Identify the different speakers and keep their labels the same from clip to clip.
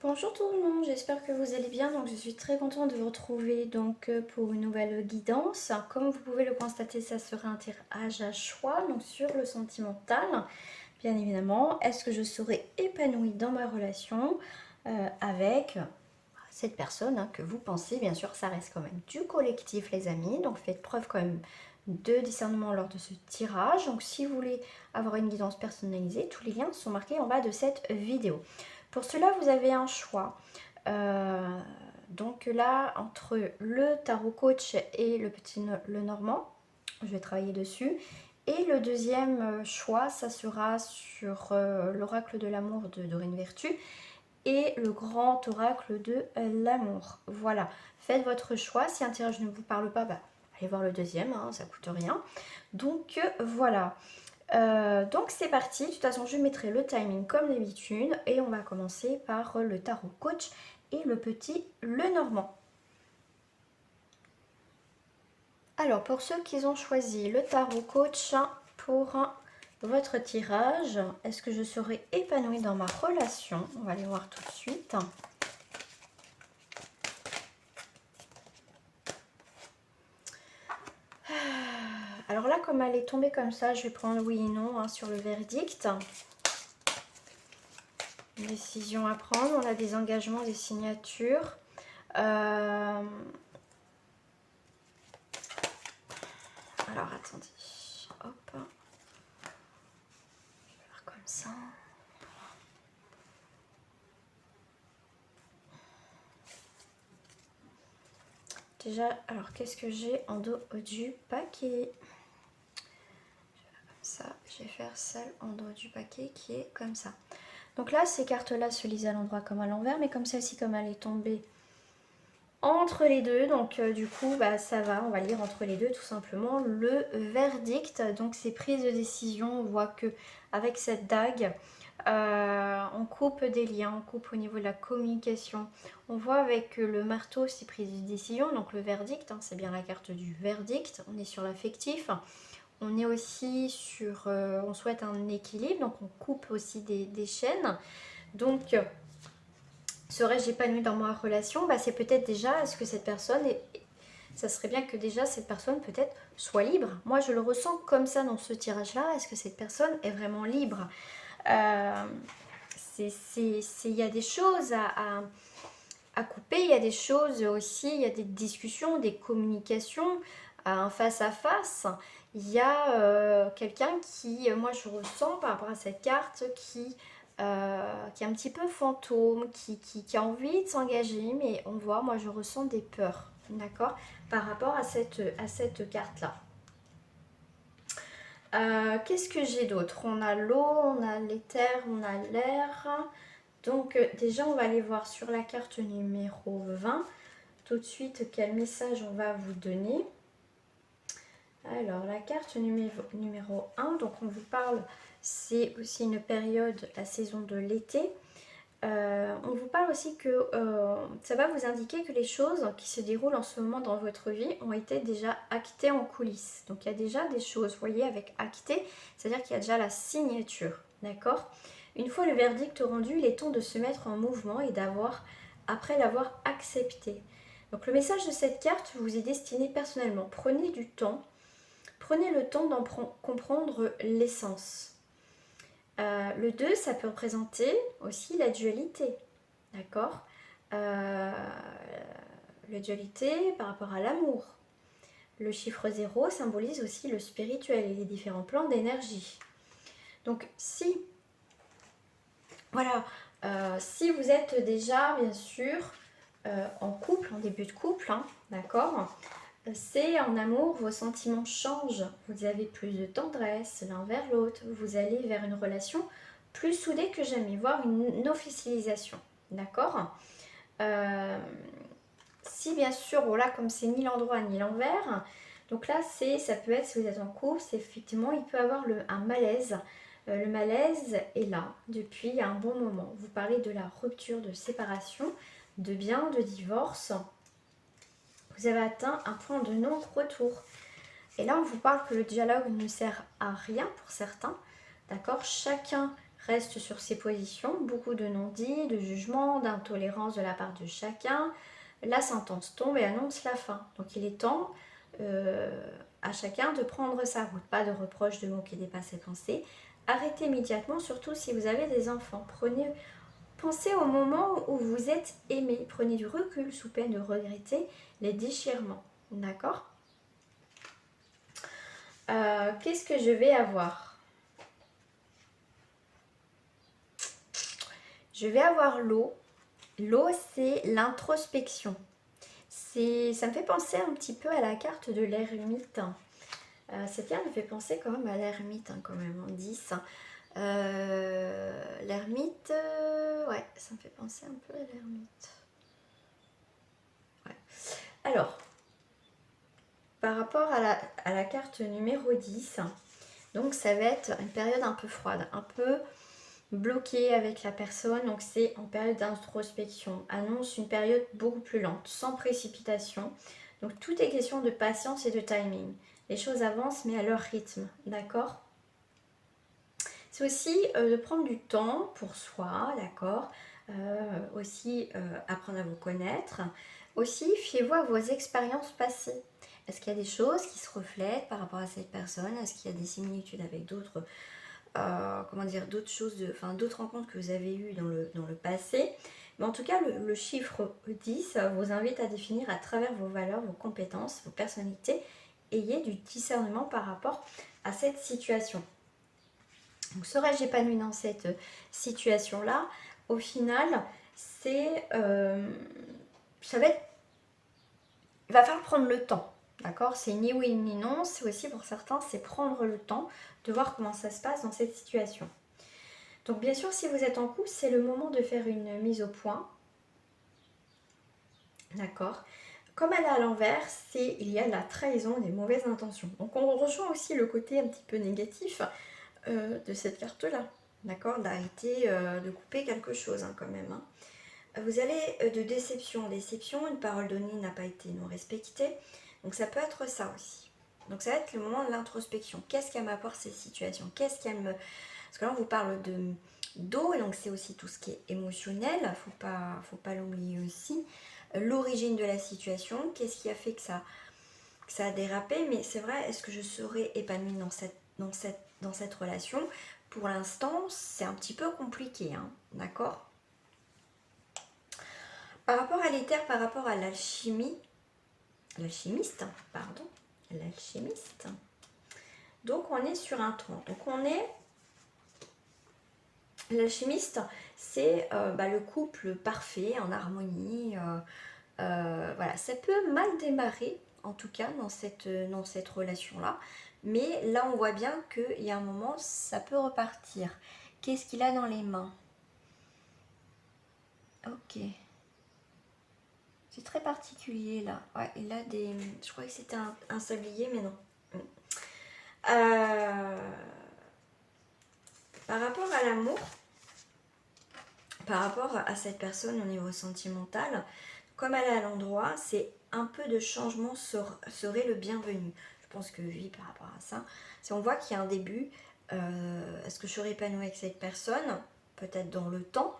Speaker 1: Bonjour tout le monde, j'espère que vous allez bien. Donc je suis très contente de vous retrouver pour une nouvelle guidance. Comme vous pouvez le constater, ça sera un tirage à choix donc sur le sentimental. Bien évidemment, est-ce que je serai épanouie dans ma relation avec cette personne que vous pensez? Bien sûr, ça reste quand même du collectif les amis, donc faites preuve quand même de discernement lors de ce tirage. Donc si vous voulez avoir une guidance personnalisée, tous les liens sont marqués en bas de cette vidéo. Pour cela, vous avez un choix. Donc là, entre le tarot coach et le normand, je vais travailler dessus. Et le deuxième choix, ça sera sur l'oracle de l'amour de Dorine Vertu et le grand oracle de l'amour. Voilà, faites votre choix. Si un tirage ne vous parle pas, allez voir le deuxième, ça coûte rien. Donc voilà. Donc c'est parti, de toute façon je mettrai le timing comme d'habitude et on va commencer par le tarot coach et le normand. Alors pour ceux qui ont choisi le tarot coach pour votre tirage, est-ce que je serai épanouie dans ma relation? On va aller voir tout de suite. Alors là, comme elle est tombée comme ça, je vais prendre oui et non sur le verdict. Une décision à prendre, on a des engagements, des signatures. Alors attendez, hop, je vais faire comme ça. Déjà, alors qu'est-ce que j'ai en dos du paquet? Comme ça, je vais faire celle en dos du paquet qui est comme ça. Donc là, ces cartes-là se lisent à l'endroit comme à l'envers, mais comme celle-ci, comme elle est tombée entre les deux, donc du coup, ça va, on va lire entre les deux tout simplement le verdict. Donc c'est prise de décision, on voit que avec cette dague, on coupe des liens, on coupe au niveau de la communication. On voit avec le marteau, c'est prise de décision, donc le verdict, c'est bien la carte du verdict. On est sur l'affectif, on est aussi sur, on souhaite un équilibre, donc on coupe aussi des chaînes. Donc, serais-je épanouie dans ma relation? C'est peut-être déjà, est-ce que cette personne est... Ça serait bien que déjà cette personne peut-être soit libre. Moi je le ressens comme ça dans ce tirage-là. Est-ce que cette personne est vraiment libre? Il y a des choses à couper, il y a des choses aussi, il y a des discussions, des communications, un face-à-face. Il y a quelqu'un qui, moi je ressens par rapport à cette carte, qui est un petit peu fantôme, qui a envie de s'engager, mais on voit, moi je ressens des peurs, d'accord, par rapport à cette carte-là. Qu'est-ce que j'ai d'autre? On a l'eau, on a l'éther, on a l'air. Donc déjà on va aller voir sur la carte numéro 20 tout de suite quel message on va vous donner. Alors la carte numéro 1, donc on vous parle, c'est aussi une période, la saison de l'été. On vous parle aussi que ça va vous indiquer que les choses qui se déroulent en ce moment dans votre vie ont été déjà actées en coulisses. Donc il y a déjà des choses, vous voyez, avec acté, c'est-à-dire qu'il y a déjà la signature, d'accord? Une fois le verdict rendu, il est temps de se mettre en mouvement et après l'avoir accepté. Donc le message de cette carte vous est destiné personnellement. Prenez du temps, prenez le temps d'en comprendre l'essence. Le 2, ça peut représenter aussi la dualité, d'accord? La dualité par rapport à l'amour. Le chiffre 0 symbolise aussi le spirituel et les différents plans d'énergie. Donc si, voilà, si vous êtes déjà bien sûr en couple, en début de couple, d'accord? C'est en amour, vos sentiments changent, vous avez plus de tendresse l'un vers l'autre, vous allez vers une relation plus soudée que jamais, voire une officialisation, d'accord? Si bien sûr, voilà, comme c'est ni l'endroit ni l'envers, donc là ça peut être, si vous êtes en couple, c'est effectivement, il peut avoir un malaise. Le malaise est là depuis un bon moment. Vous parlez de la rupture, de séparation, de bien, de divorce. Vous avez atteint un point de non-retour. Et là, on vous parle que le dialogue ne sert à rien pour certains. D'accord? Chacun reste sur ses positions, beaucoup de non-dits, de jugements, d'intolérance de la part de chacun. La sentence tombe et annonce la fin. Donc il est temps à chacun de prendre sa route. Pas de reproches, de mots qui dépassent ses pensées. Arrêtez immédiatement, surtout si vous avez des enfants. Pensez au moment où vous êtes aimé. Prenez du recul sous peine de regretter les déchirements. D'accord? Qu'est-ce que je vais avoir? Je vais avoir l'eau. L'eau, c'est l'introspection. Ça me fait penser un petit peu à la carte de l'ermite. Cette carte me fait penser quand même à l'ermite, quand même, en 10. L'ermite, ouais, ça me fait penser un peu à l'ermite. Ouais. Alors, par rapport à la carte numéro 10, donc ça va être une période un peu froide, un peu bloquée avec la personne, donc c'est en période d'introspection, annonce une période beaucoup plus lente, sans précipitation. Donc tout est question de patience et de timing. Les choses avancent mais à leur rythme, d'accord? C'est aussi de prendre du temps pour soi, d'accord? Aussi apprendre à vous connaître. Aussi, fiez-vous à vos expériences passées. Est-ce qu'il y a des choses qui se reflètent par rapport à cette personne? Est-ce qu'il y a des similitudes avec d'autres comment dire, d'autres choses, d'autres rencontres que vous avez eues dans le passé? Mais en tout cas, le chiffre 10 vous invite à définir à travers vos valeurs, vos compétences, vos personnalités. Ayez du discernement par rapport à cette situation. Donc, serais-je épanouie dans cette situation-là? Au final, ça va être, il va falloir prendre le temps, d'accord? C'est ni oui ni non, c'est aussi pour certains, c'est prendre le temps de voir comment ça se passe dans cette situation. Donc bien sûr, si vous êtes en couple, c'est le moment de faire une mise au point, d'accord? Comme elle est à l'envers, il y a la trahison, des mauvaises intentions. Donc on rejoint aussi le côté un petit peu négatif de cette carte-là, d'accord? D'arrêter de couper quelque chose quand même. Vous allez de déception en déception, une parole donnée n'a pas été non respectée. Donc ça peut être ça aussi. Donc ça va être le moment de l'introspection. Qu'est-ce qu'elle m'apporte ces situations? Qu'est-ce qu'elle me... Parce que là on vous parle d'eau, et donc c'est aussi tout ce qui est émotionnel, faut pas l'oublier aussi. L'origine de la situation, qu'est-ce qui a fait que ça a dérapé? Mais c'est vrai, est-ce que je serais épanouie dans cette relation? Pour l'instant, c'est un petit peu compliqué, d'accord? Par rapport à l'éther, par rapport à l'alchimiste, pardon, l'alchimiste. Donc on est sur un 30. Donc on est, l'alchimiste, c'est le couple parfait, en harmonie. Voilà, ça peut mal démarrer, en tout cas dans cette relation-là. Mais là, on voit bien qu'il y a un moment, ça peut repartir. Qu'est-ce qu'il a dans les mains? Ok. C'est très particulier là. Ouais, il a des... Je crois que c'était un sablier, mais non. Par rapport à l'amour, par rapport à cette personne au niveau sentimental, comme elle est à l'endroit, c'est un peu de changement serait le bienvenu. Je pense que oui, par rapport à ça. Si on voit qu'il y a un début, est-ce que je serai épanouie avec cette personne? Peut-être dans le temps,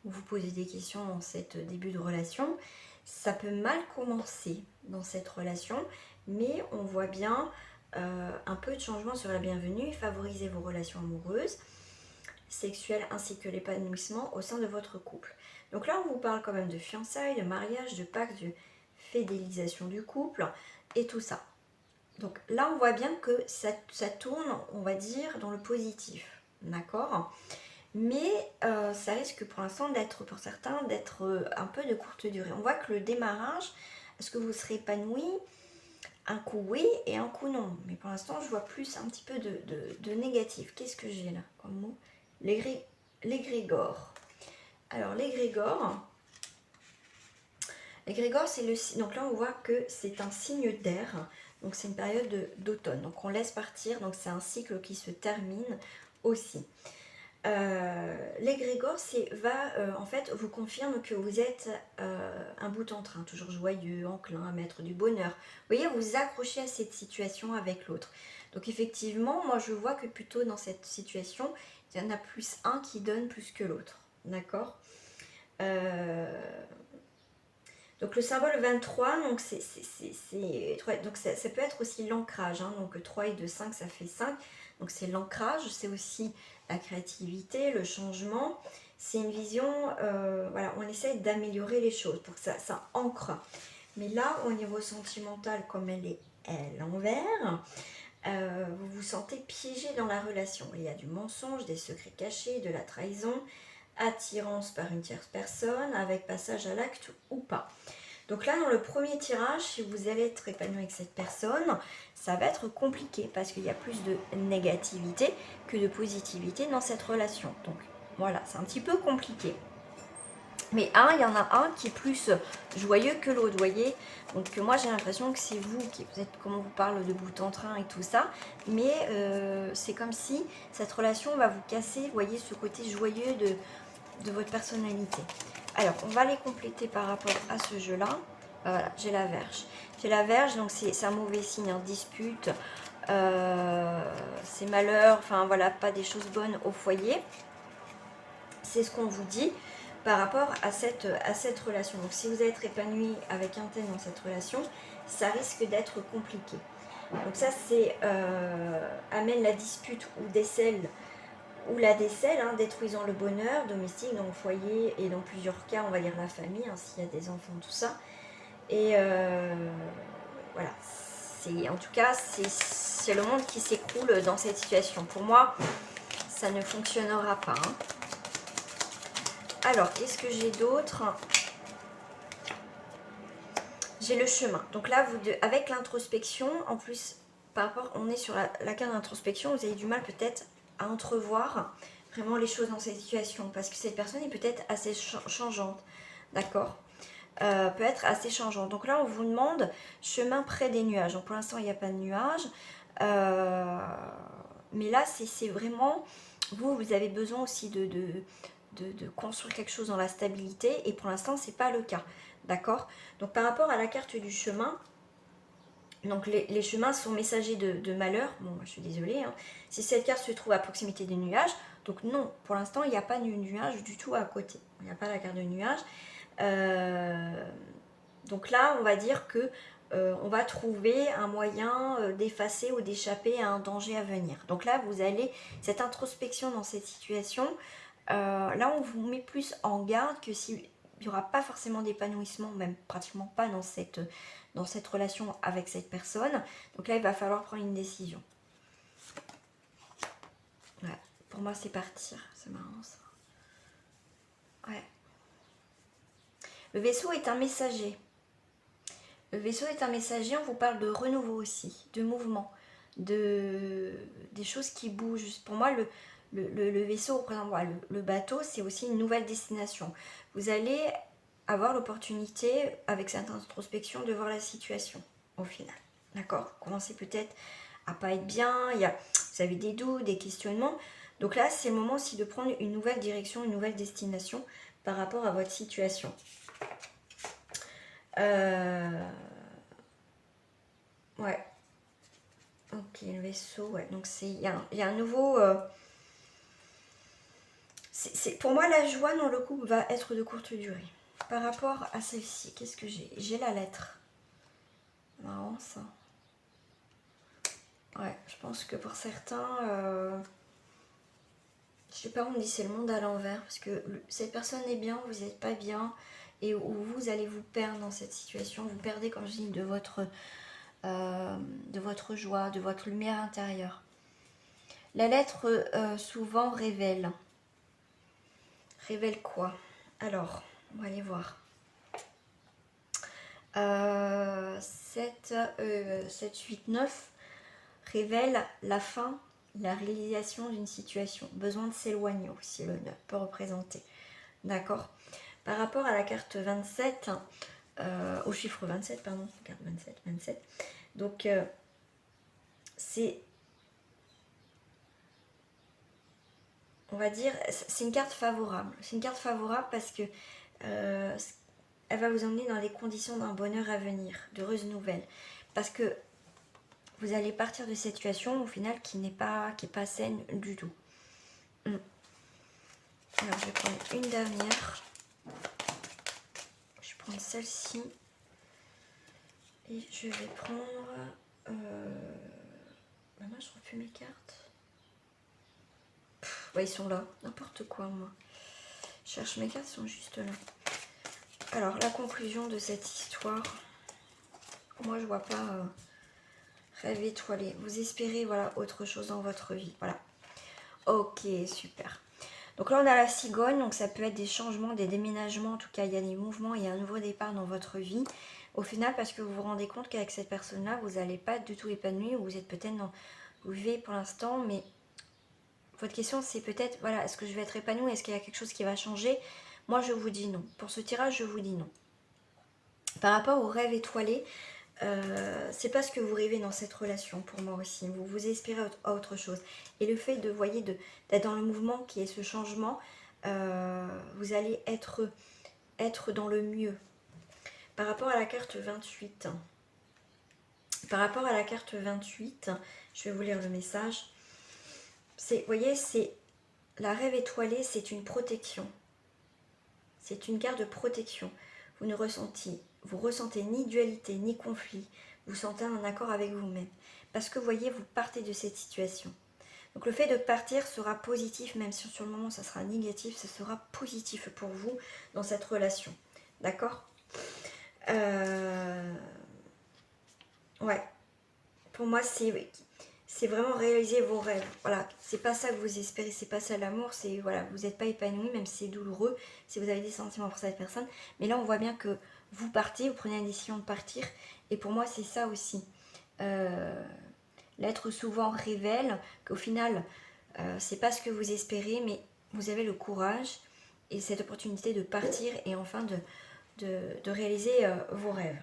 Speaker 1: où vous posez des questions dans cet début de relation. Ça peut mal commencer dans cette relation, mais on voit bien un peu de changement sur la bienvenue, favoriser vos relations amoureuses, sexuelles ainsi que l'épanouissement au sein de votre couple. Donc là, on vous parle quand même de fiançailles, de mariage, de pacte, de fidélisation du couple et tout ça. Donc là, on voit bien que ça tourne, on va dire, dans le positif, d'accord? Mais ça risque pour l'instant d'être, pour certains, d'être un peu de courte durée. On voit que le démarrage, est-ce que vous serez épanoui? Un coup oui et un coup non. Mais pour l'instant, je vois plus un petit peu de négatif. Qu'est-ce que j'ai là comme mot? L'égrégore. Alors, l'égrégore, c'est le... Donc là, on voit que c'est un signe d'air. Donc, c'est une période d'automne. Donc, on laisse partir. Donc, c'est un cycle qui se termine aussi. L'égrégore en fait vous confirme que vous êtes un bout en train, toujours joyeux, enclin à mettre du bonheur. Vous voyez, vous accrochez à cette situation avec l'autre. Donc effectivement, moi je vois que plutôt dans cette situation, Il y en a plus un qui donne plus que l'autre. D'accord. Donc le symbole 23, donc donc ça peut être aussi l'ancrage. Hein, donc 3 et 2, 5, ça fait 5. Donc c'est l'ancrage, c'est aussi la créativité, le changement. C'est une vision, voilà, on essaye d'améliorer les choses pour que ça ancre. Mais là, au niveau sentimental, comme elle est l'envers, vous vous sentez piégé dans la relation. Il y a du mensonge, des secrets cachés, de la trahison, attirance par une tierce personne, avec passage à l'acte ou pas. Donc là, dans le premier tirage, si vous allez être épanoui avec cette personne, ça va être compliqué parce qu'il y a plus de négativité que de positivité dans cette relation. Donc voilà, c'est un petit peu compliqué. Mais il y en a un qui est plus joyeux que l'autre, vous voyez. Donc moi j'ai l'impression que c'est vous qui, peut-être comme on vous parle de bout en train et tout ça, mais c'est comme si cette relation va vous casser, vous voyez, ce côté joyeux de votre personnalité. Alors on va les compléter par rapport à ce jeu-là. Voilà, j'ai la Vierge. J'ai la Vierge, donc c'est un mauvais signe, hein, dispute, c'est malheur, enfin voilà, pas des choses bonnes au foyer. C'est ce qu'on vous dit par rapport à cette relation. Donc si vous allez être épanoui avec un tel dans cette relation, ça risque d'être compliqué. Donc ça c'est amène la dispute ou décèle ou la décèle, hein, détruisant le bonheur domestique dans le foyer et dans plusieurs cas, on va dire la famille, hein, s'il y a des enfants, tout ça. Et voilà, en tout cas, c'est le monde qui s'écroule dans cette situation. Pour moi, ça ne fonctionnera pas. Hein. Alors, qu'est-ce que j'ai d'autre? J'ai le chemin. Donc là, avec l'introspection, en plus, par rapport, on est sur la carte d'introspection, vous avez du mal peut-être à entrevoir vraiment les choses dans cette situation. Parce que cette personne est peut-être assez changeante. D'accord, peut être assez changeante. Donc là, on vous demande chemin près des nuages. Donc pour l'instant, il n'y a pas de nuages. Mais là, c'est vraiment... Vous avez besoin aussi de construire quelque chose dans la stabilité. Et pour l'instant, ce n'est pas le cas. D'accord. Donc par rapport à la carte du chemin, donc les chemins sont messagers de malheur. Bon, je suis désolée. Hein. Si cette carte se trouve à proximité des nuages, donc non, pour l'instant, il n'y a pas de nuage du tout à côté. Il n'y a pas la carte de nuage. Donc là, on va dire que on va trouver un moyen d'effacer ou d'échapper à un danger à venir. Donc là, vous allez, cette introspection dans cette situation, là, on vous met plus en garde que s'il n'y aura pas forcément d'épanouissement, même pratiquement pas dans cette relation avec cette personne. Donc là, il va falloir prendre une décision. Ouais, pour moi, c'est partir. C'est marrant, ça. Ouais. Le vaisseau est un messager. Le vaisseau est un messager, on vous parle de renouveau aussi, de mouvement, des choses qui bougent. Pour moi, le vaisseau représente le bateau, c'est aussi une nouvelle destination. Vous allez avoir l'opportunité, avec cette introspection, de voir la situation au final. D'accord? Vous commencez peut-être à pas être bien, vous avez des doutes, des questionnements. Donc là, c'est le moment aussi de prendre une nouvelle direction, une nouvelle destination par rapport à votre situation. Ouais. Ok, le vaisseau, ouais. Donc il y a un nouveau... pour moi, la joie dans le couple va être de courte durée. Par rapport à celle-ci, qu'est-ce que j'ai? J'ai la lettre. Marrant, ça. Ouais, je pense que pour certains... je sais pas, on me dit c'est le monde à l'envers. Parce que cette personne est bien, vous n'êtes pas bien. Et où vous allez vous perdre dans cette situation. Vous perdez, comme je dis, de votre joie, de votre lumière intérieure. La lettre souvent révèle. Révèle quoi? Alors, on va aller voir. 7, 8, 9 révèle la fin, la réalisation d'une situation. Besoin de s'éloigner aussi, le 9 peut représenter. D'accord. Par rapport à la carte 27, au chiffre 27, pardon, carte 27. Donc, c'est... On va dire, c'est une carte favorable. C'est une carte favorable parce que elle va vous emmener dans les conditions d'un bonheur à venir, d'heureuses nouvelles. Parce que vous allez partir de cette situation au final qui n'est pas saine du tout. Alors, je vais prendre une dernière. Je vais prendre celle-ci. Et je vais prendre... Moi, je trouve plus mes cartes. Ouais, ils sont là. N'importe quoi, moi. Je cherche mes cartes, ils sont juste là. Alors, la conclusion de cette histoire. Moi, je vois pas rêve étoilé. Vous espérez, voilà, autre chose dans votre vie. Voilà. Ok, super. Donc là, on a la cigogne. Donc, ça peut être des changements, des déménagements. En tout cas, il y a des mouvements. Il y a un nouveau départ dans votre vie. Au final, parce que vous vous rendez compte qu'avec cette personne-là, vous n'allez pas du tout épanoui. Ou vous êtes peut-être dans... Vous vivez pour l'instant, mais... Votre question, c'est peut-être, voilà, est-ce que je vais être épanouie? Est-ce qu'il y a quelque chose qui va changer? Moi, je vous dis non. Pour ce tirage, je vous dis non. Par rapport au rêve étoilé, c'est pas ce que vous rêvez dans cette relation pour moi aussi. Vous espérez à autre chose. Et le fait de, voyez, d'être dans le mouvement qui est ce changement, vous allez être dans le mieux. Par rapport à la carte 28, je vais vous lire le message. Vous voyez, c'est la rêve étoilée, c'est une protection. C'est une carte de protection. Vous ressentez ni dualité, ni conflit. Vous sentez un accord avec vous-même. Parce que, vous voyez, vous partez de cette situation. Donc, le fait de partir sera positif, même si sur le moment, ça sera négatif, ça sera positif pour vous dans cette relation. D'accord ? Ouais. Pour moi, c'est vraiment réaliser vos rêves. Voilà, c'est pas ça que vous espérez, c'est pas ça l'amour, c'est voilà, vous n'êtes pas épanoui, même si c'est douloureux, si vous avez des sentiments pour cette personne. Mais là, on voit bien que vous partez, vous prenez la décision de partir. Et pour moi, c'est ça aussi. L'être souvent révèle qu'au final, c'est pas ce que vous espérez, mais vous avez le courage et cette opportunité de partir et enfin de réaliser vos rêves.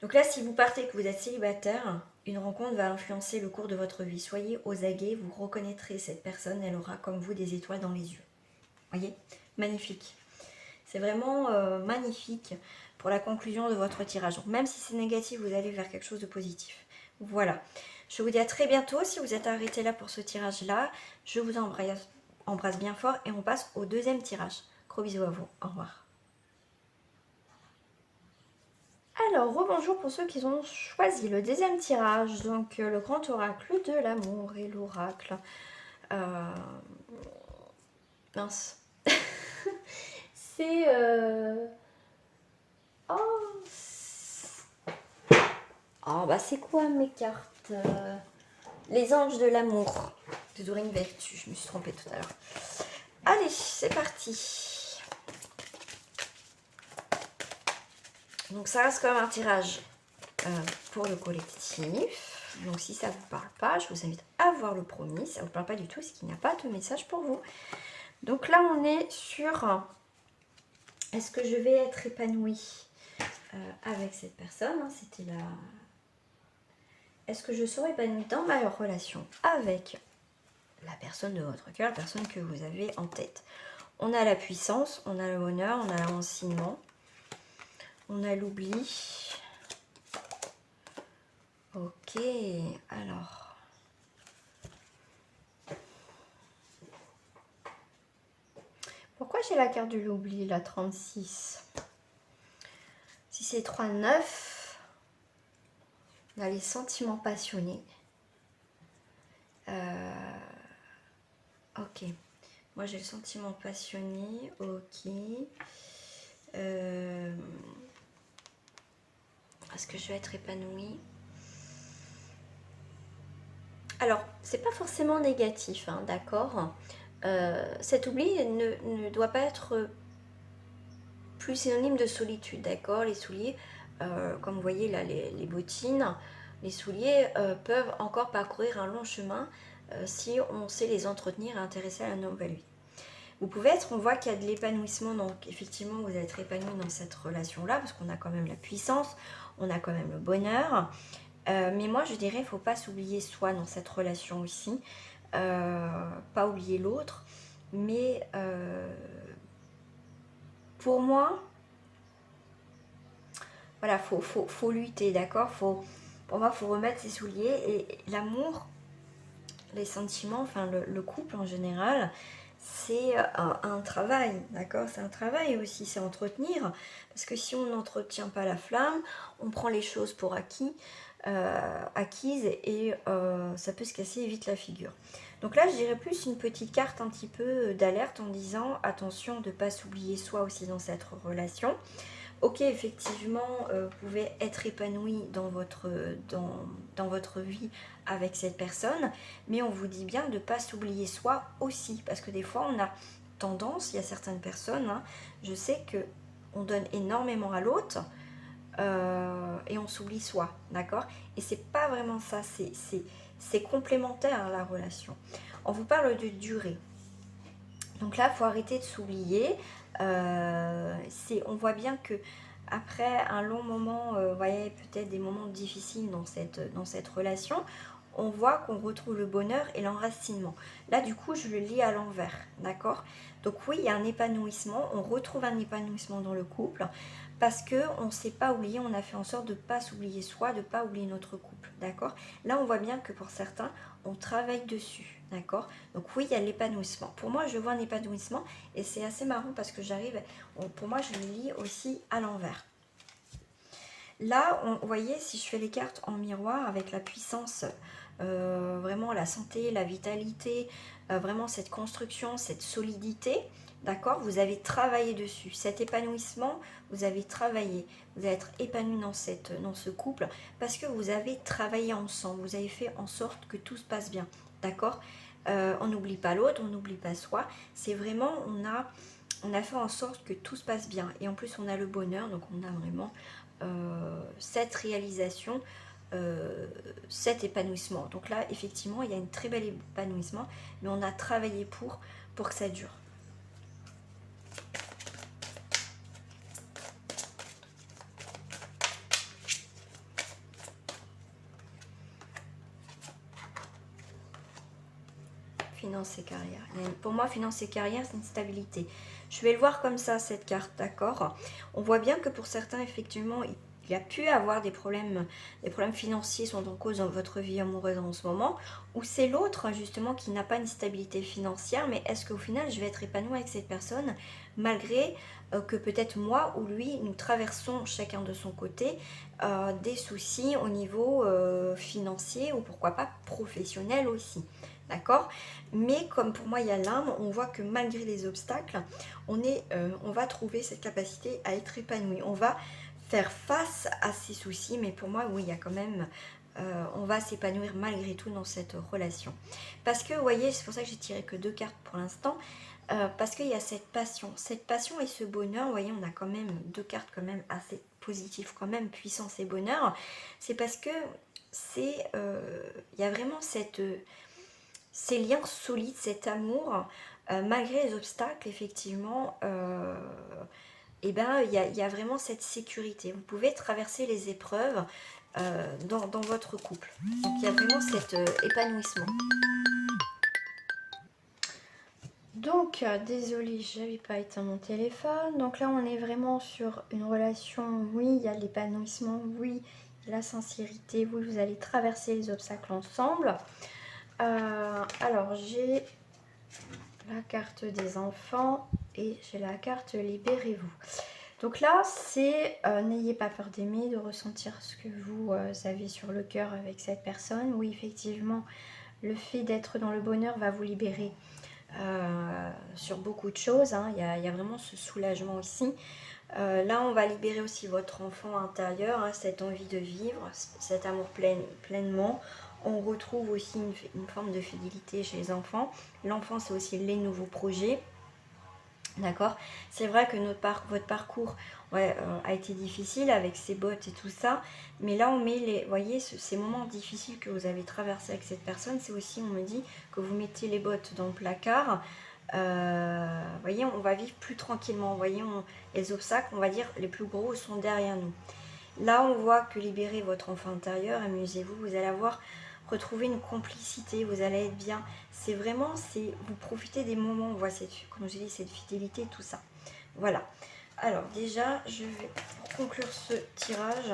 Speaker 1: Donc là, si vous partez et que vous êtes célibataire, une rencontre va influencer le cours de votre vie. Soyez aux aguets, vous reconnaîtrez cette personne, elle aura comme vous des étoiles dans les yeux. Voyez ? Magnifique. C'est vraiment magnifique pour la conclusion de votre tirage. Donc même si c'est négatif, vous allez vers quelque chose de positif. Voilà. Je vous dis à très bientôt. Si vous êtes arrêté là pour ce tirage-là, je vous embrasse bien fort et on passe au deuxième tirage. Gros bisous à vous. Au revoir. Alors, rebonjour pour ceux qui ont choisi le deuxième tirage, donc le grand oracle de l'amour et l'oracle. Mince. C'est... Oh, bah c'est quoi mes cartes Les anges de l'amour. De Dorine Vertu, je me suis trompée tout à l'heure. Allez, c'est parti. Donc ça reste comme un tirage pour le collectif. Donc si ça ne vous parle pas, je vous invite à voir le premier. Si ça ne vous parle pas du tout, c'est qu'il n'y a pas de message pour vous. Donc là, on est sur est-ce que je vais être épanouie avec cette personne, hein, c'était la... Est-ce que je serai épanouie dans ma relation avec la personne de votre cœur, la personne que vous avez en tête? On a la puissance, on a le bonheur, on a l'enseignement, on a l'oubli. Ok, alors. Pourquoi j'ai la carte de l'oubli, la 36? Si c'est 3-9, on a les sentiments passionnés. Ok. Moi, j'ai le sentiment passionné. Ok. Est-ce que je vais être épanouie? Alors, c'est pas forcément négatif, hein, d'accord. Cet oubli ne doit pas être plus synonyme de solitude, d'accord. Les souliers, comme vous voyez là, les bottines, les souliers peuvent encore parcourir un long chemin si on sait les entretenir et intéresser à la nouvelle vie. Vous pouvez être, on voit qu'il y a de l'épanouissement, donc effectivement vous allez être épanoui dans cette relation-là, parce qu'on a quand même la puissance, on a quand même le bonheur. Mais moi je dirais, il ne faut pas s'oublier soi dans cette relation aussi, pas oublier l'autre, mais pour moi, voilà, faut lutter, d'accord. Pour moi, il faut remettre ses souliers et l'amour, les sentiments, enfin le couple en général, c'est un travail, d'accord? C'est un travail aussi, c'est entretenir. Parce que si on n'entretient pas la flamme, on prend les choses pour acquises et ça peut se casser vite la figure. Donc là, je dirais plus une petite carte un petit peu d'alerte en disant attention de ne pas s'oublier soi aussi dans cette relation. Ok, effectivement, vous pouvez être épanoui dans votre vie avec cette personne, mais on vous dit bien de ne pas s'oublier soi aussi, parce que des fois, on a tendance, il y a certaines personnes, hein, je sais que on donne énormément à l'autre et on s'oublie soi, d'accord? Et c'est pas vraiment ça, c'est complémentaire à la relation. On vous parle de durée. Donc là, il faut arrêter de s'oublier. On voit bien que après un long moment, vous voyez peut-être des moments difficiles dans cette relation, on voit qu'on retrouve le bonheur et l'enracinement. Là, du coup, je le lis à l'envers, d'accord? Donc oui, il y a un épanouissement, on retrouve un épanouissement dans le couple parce qu'on ne s'est pas oublié, on a fait en sorte de ne pas s'oublier soi, de ne pas oublier notre couple, d'accord? Là, on voit bien que pour certains, on travaille dessus, d'accord? Donc oui, il y a l'épanouissement. Pour moi, je vois un épanouissement et c'est assez marrant parce que pour moi, je le lis aussi à l'envers. Là, vous voyez, si je fais les cartes en miroir avec la puissance, vraiment la santé, la vitalité, vraiment cette construction, cette solidité, d'accord? Vous avez travaillé dessus. Cet épanouissement, vous avez travaillé. Vous allez être épanoui dans ce couple parce que vous avez travaillé ensemble. Vous avez fait en sorte que tout se passe bien, d'accord? On n'oublie pas l'autre, on n'oublie pas soi. C'est vraiment, on a fait en sorte que tout se passe bien. Et en plus, on a le bonheur, donc on a vraiment cette réalisation, cet épanouissement. Donc là, effectivement, il y a un très bel épanouissement, mais on a travaillé pour que ça dure. Finance et carrière. Pour moi, finance et carrière, c'est une stabilité. Je vais le voir comme ça, cette carte, d'accord? On voit bien que pour certains, effectivement, il y a pu avoir des problèmes financiers sont en cause dans votre vie amoureuse en ce moment, ou c'est l'autre, justement, qui n'a pas une stabilité financière, mais est-ce qu'au final, je vais être épanouie avec cette personne, malgré que peut-être moi ou lui, nous traversons chacun de son côté des soucis au niveau financier, ou pourquoi pas professionnel aussi. D'accord? Mais comme pour moi il y a l'âme, on voit que malgré les obstacles, on va trouver cette capacité à être épanoui. On va faire face à ces soucis, mais pour moi, oui, il y a quand même... on va s'épanouir malgré tout dans cette relation. Parce que, vous voyez, c'est pour ça que j'ai tiré que 2 cartes pour l'instant, parce qu'il y a cette passion et ce bonheur. Vous voyez, on a quand même 2 cartes quand même assez positives, quand même, puissance et bonheur. C'est parce que il y a vraiment ces liens solides, cet amour, malgré les obstacles, effectivement, il y a vraiment cette sécurité. Vous pouvez traverser les épreuves dans votre couple. Donc il y a vraiment cet épanouissement. Donc, désolée, j'avais pas éteint mon téléphone. Donc là, on est vraiment sur une relation. Oui, il y a l'épanouissement. Oui, la sincérité. Oui, vous allez traverser les obstacles ensemble. Alors, j'ai la carte des enfants et j'ai la carte libérez-vous. Donc là, c'est n'ayez pas peur d'aimer, de ressentir ce que vous avez sur le cœur avec cette personne. Oui, effectivement, le fait d'être dans le bonheur va vous libérer sur beaucoup de choses. Hein. Il y a vraiment ce soulagement aussi. Là, on va libérer aussi votre enfant intérieur, hein, cette envie de vivre, cet amour pleinement. On retrouve aussi une forme de fidélité chez les enfants. L'enfant, c'est aussi les nouveaux projets. D'accord? C'est vrai que votre parcours a été difficile avec ces bottes et tout ça. Mais là, on met voyez, ces moments difficiles que vous avez traversés avec cette personne, c'est aussi, on me dit, que vous mettez les bottes dans le placard. Voyez, on va vivre plus tranquillement. Voyez, les obstacles, on va dire, les plus gros sont derrière nous. Là, on voit que libérez votre enfant intérieur, amusez-vous, vous allez retrouver une complicité, vous allez être bien. C'est vraiment, vous profitez des moments, on voit comme je dis, cette fidélité, tout ça. Voilà. Alors déjà, je vais, pour conclure ce tirage,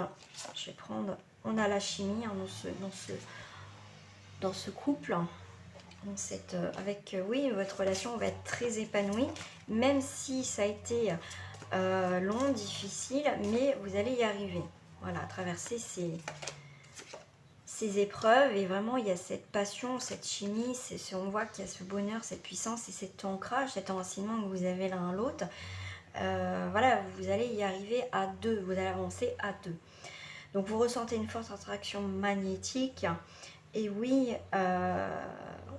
Speaker 1: je vais prendre, on a la chimie hein, dans ce couple. oui, votre relation va être très épanouie, même si ça a été long, difficile, mais vous allez y arriver. Voilà, traverser ces épreuves, et vraiment il y a cette passion, cette chimie, on voit qu'il y a ce bonheur, cette puissance et cet ancrage, cet enracinement que vous avez l'un à l'autre. Voilà, vous allez y arriver à deux, vous allez avancer à deux. Donc vous ressentez une forte attraction magnétique, et oui,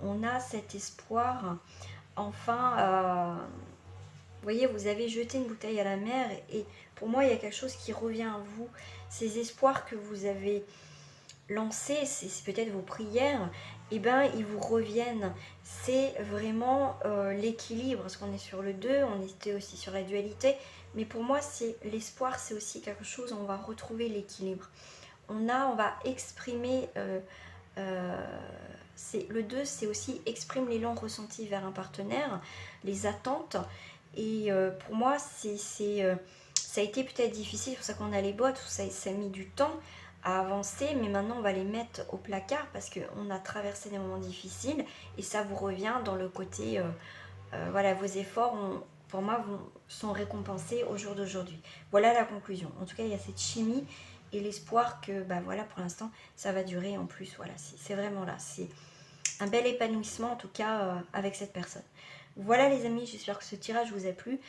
Speaker 1: on a cet espoir, enfin, vous voyez, vous avez jeté une bouteille à la mer, et pour moi il y a quelque chose qui revient à vous, ces espoirs que vous avez lancés, c'est peut-être vos prières, et ben ils vous reviennent. C'est vraiment l'équilibre, parce qu'on est sur le 2, on était aussi sur la dualité, mais pour moi c'est l'espoir, c'est aussi quelque chose, on va retrouver l'équilibre. On va exprimer, le 2, c'est aussi exprime l'élan ressenti vers un partenaire, les attentes, et pour moi ça a été peut-être difficile, c'est pour ça qu'on a les bottes, ça a mis du temps à avancer, mais maintenant on va les mettre au placard parce qu'on a traversé des moments difficiles, et ça vous revient dans le côté, voilà, vos efforts pour moi sont récompensés au jour d'aujourd'hui. Voilà la conclusion. En tout cas, il y a cette chimie et l'espoir que, bah voilà, pour l'instant, ça va durer. En plus, voilà, c'est vraiment là. C'est un bel épanouissement, en tout cas, avec cette personne. Voilà les amis, j'espère que ce tirage vous a plu.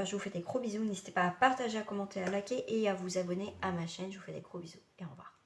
Speaker 1: Je vous fais des gros bisous. N'hésitez pas à partager, à commenter, à liker et à vous abonner à ma chaîne. Je vous fais des gros bisous et au revoir.